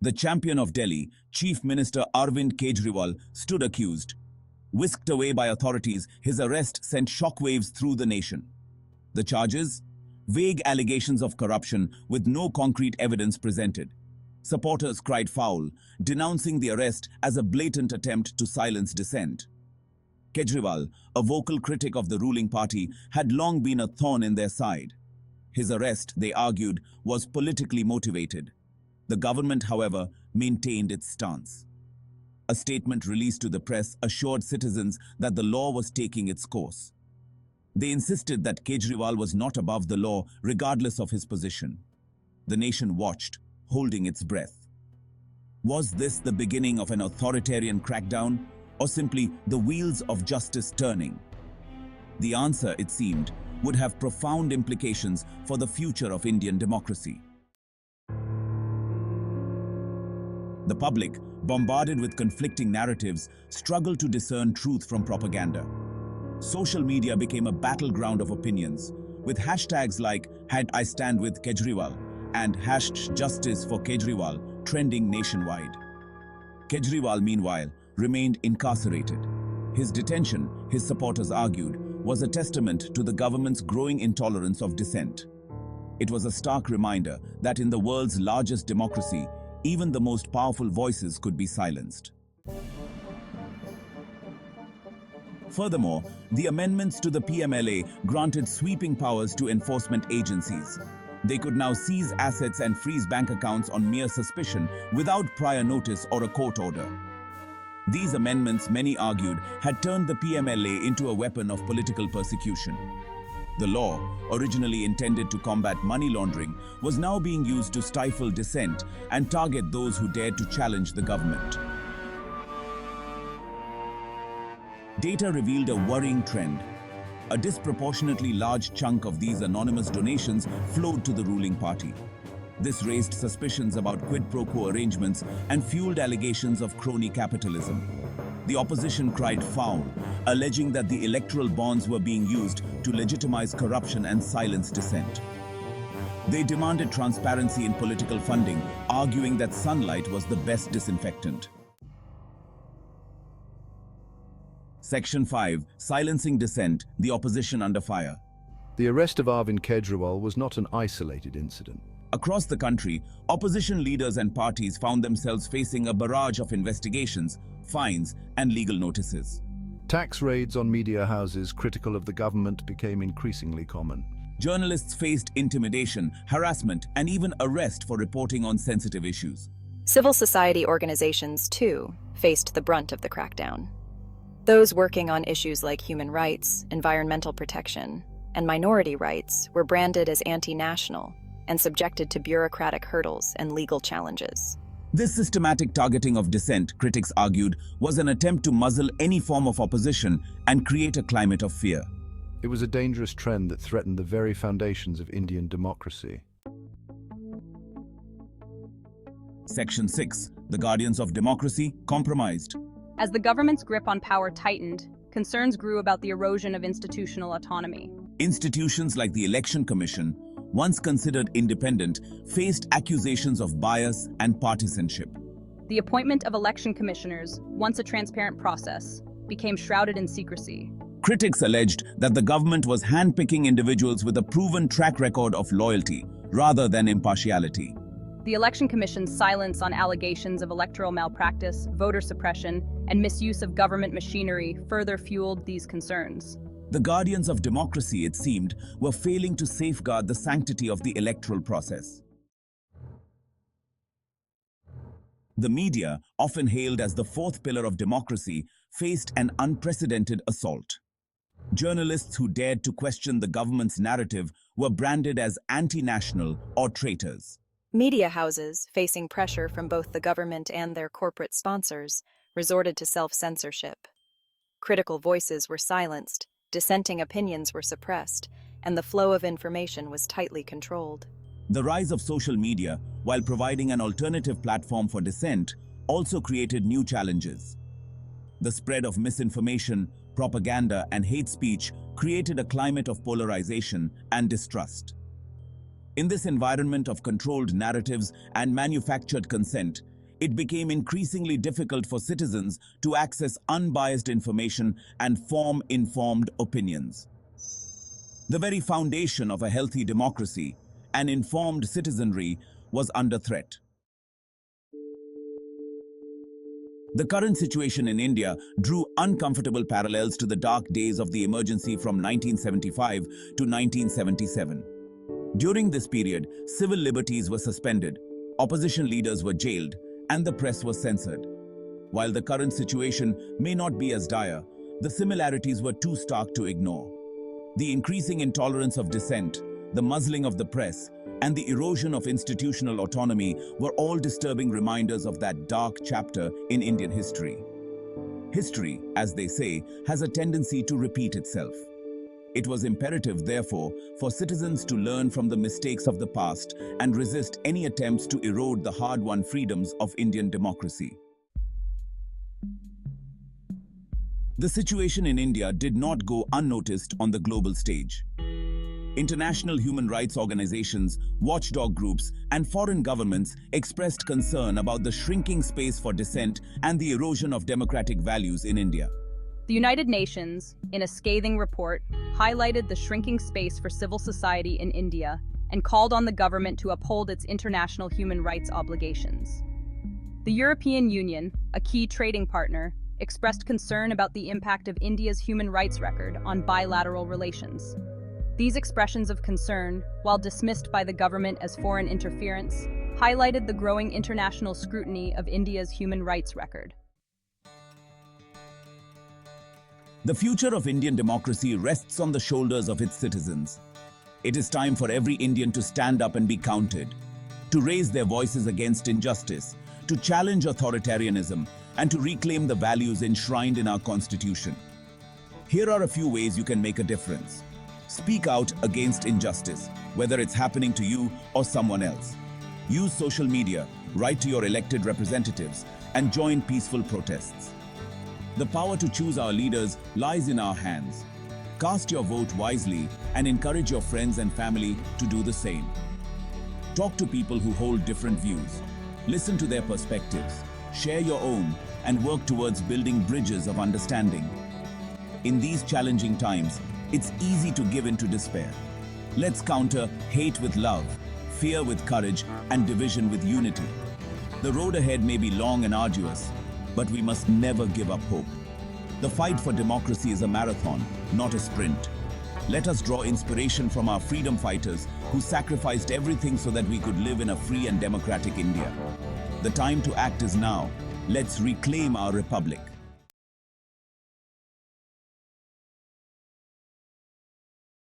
The champion of Delhi, Chief Minister Arvind Kejriwal, stood accused. Whisked away by authorities, his arrest sent shockwaves through the nation. The charges? Vague allegations of corruption with no concrete evidence presented. Supporters cried foul, denouncing the arrest as a blatant attempt to silence dissent. Kejriwal, a vocal critic of the ruling party, had long been a thorn in their side. His arrest, they argued, was politically motivated. The government, however, maintained its stance. A statement released to the press assured citizens that the law was taking its course. They insisted that Kejriwal was not above the law, regardless of his position. The nation watched, holding its breath. Was this the beginning of an authoritarian crackdown, or simply the wheels of justice turning? The answer, it seemed, would have profound implications for the future of Indian democracy. The public, bombarded with conflicting narratives, struggled to discern truth from propaganda. Social media became a battleground of opinions, with hashtags like #IStandWithKejriwal and #JusticeForKejriwal trending nationwide. Kejriwal, meanwhile, remained incarcerated. His detention, his supporters argued, was a testament to the government's growing intolerance of dissent. It was a stark reminder that in the world's largest democracy, even the most powerful voices could be silenced. Furthermore, the amendments to the PMLA granted sweeping powers to enforcement agencies. They could now seize assets and freeze bank accounts on mere suspicion without prior notice or a court order. These amendments, many argued, had turned the PMLA into a weapon of political persecution. The law, originally intended to combat money laundering, was now being used to stifle dissent and target those who dared to challenge the government. Data revealed a worrying trend. A disproportionately large chunk of these anonymous donations flowed to the ruling party. This raised suspicions about quid pro quo arrangements and fueled allegations of crony capitalism. The opposition cried foul, alleging that the electoral bonds were being used to legitimize corruption and silence dissent. They demanded transparency in political funding, arguing that sunlight was the best disinfectant. Section 5. Silencing dissent, the opposition under fire. The arrest of Arvind Kejriwal was not an isolated incident. Across the country, opposition leaders and parties found themselves facing a barrage of investigations, fines, and legal notices. Tax raids on media houses critical of the government became increasingly common. Journalists faced intimidation, harassment, and even arrest for reporting on sensitive issues. Civil society organizations, too, faced the brunt of the crackdown. Those working on issues like human rights, environmental protection, and minority rights were branded as anti-national and subjected to bureaucratic hurdles and legal challenges. This systematic targeting of dissent, critics argued, was an attempt to muzzle any form of opposition and create a climate of fear. It was a dangerous trend that threatened the very foundations of Indian democracy. Section 6. The guardians of democracy compromised. As the government's grip on power tightened, concerns grew about the erosion of institutional autonomy. Institutions like the Election Commission, once considered independent, faced accusations of bias and partisanship. The appointment of election commissioners, once a transparent process, became shrouded in secrecy. Critics alleged that the government was handpicking individuals with a proven track record of loyalty, rather than impartiality. The Election Commission's silence on allegations of electoral malpractice, voter suppression, and misuse of government machinery further fueled these concerns. The guardians of democracy, it seemed, were failing to safeguard the sanctity of the electoral process. The media, often hailed as the fourth pillar of democracy, faced an unprecedented assault. Journalists who dared to question the government's narrative were branded as anti-national or traitors. Media houses, facing pressure from both the government and their corporate sponsors, resorted to self-censorship. Critical voices were silenced, dissenting opinions were suppressed, and the flow of information was tightly controlled. The rise of social media, while providing an alternative platform for dissent, also created new challenges. The spread of misinformation, propaganda, and hate speech created a climate of polarization and distrust. In this environment of controlled narratives and manufactured consent, it became increasingly difficult for citizens to access unbiased information and form informed opinions. The very foundation of a healthy democracy, an informed citizenry, was under threat. The current situation in India drew uncomfortable parallels to the dark days of the emergency from 1975 to 1977. During this period, civil liberties were suspended, opposition leaders were jailed, and the press was censored. While the current situation may not be as dire, the similarities were too stark to ignore. The increasing intolerance of dissent, the muzzling of the press, and the erosion of institutional autonomy were all disturbing reminders of that dark chapter in Indian history. History, as they say, has a tendency to repeat itself. It was imperative, therefore, for citizens to learn from the mistakes of the past and resist any attempts to erode the hard-won freedoms of Indian democracy. The situation in India did not go unnoticed on the global stage. International human rights organizations, watchdog groups, and foreign governments expressed concern about the shrinking space for dissent and the erosion of democratic values in India. The United Nations, in a scathing report, highlighted the shrinking space for civil society in India and called on the government to uphold its international human rights obligations. The European Union, a key trading partner, expressed concern about the impact of India's human rights record on bilateral relations. These expressions of concern, while dismissed by the government as foreign interference, highlighted the growing international scrutiny of India's human rights record. The future of Indian democracy rests on the shoulders of its citizens. It is time for every Indian to stand up and be counted, to raise their voices against injustice, to challenge authoritarianism, and to reclaim the values enshrined in our Constitution. Here are a few ways you can make a difference. Speak out against injustice, whether it's happening to you or someone else. Use social media, write to your elected representatives, and join peaceful protests. The power to choose our leaders lies in our hands. Cast your vote wisely and encourage your friends and family to do the same. Talk to people who hold different views. Listen to their perspectives, share your own, and work towards building bridges of understanding. In these challenging times, it's easy to give in to despair. Let's counter hate with love, fear with courage, and division with unity. The road ahead may be long and arduous, but we must never give up hope. The fight for democracy is a marathon, not a sprint. Let us draw inspiration from our freedom fighters who sacrificed everything so that we could live in a free and democratic India. The time to act is now. Let's reclaim our republic.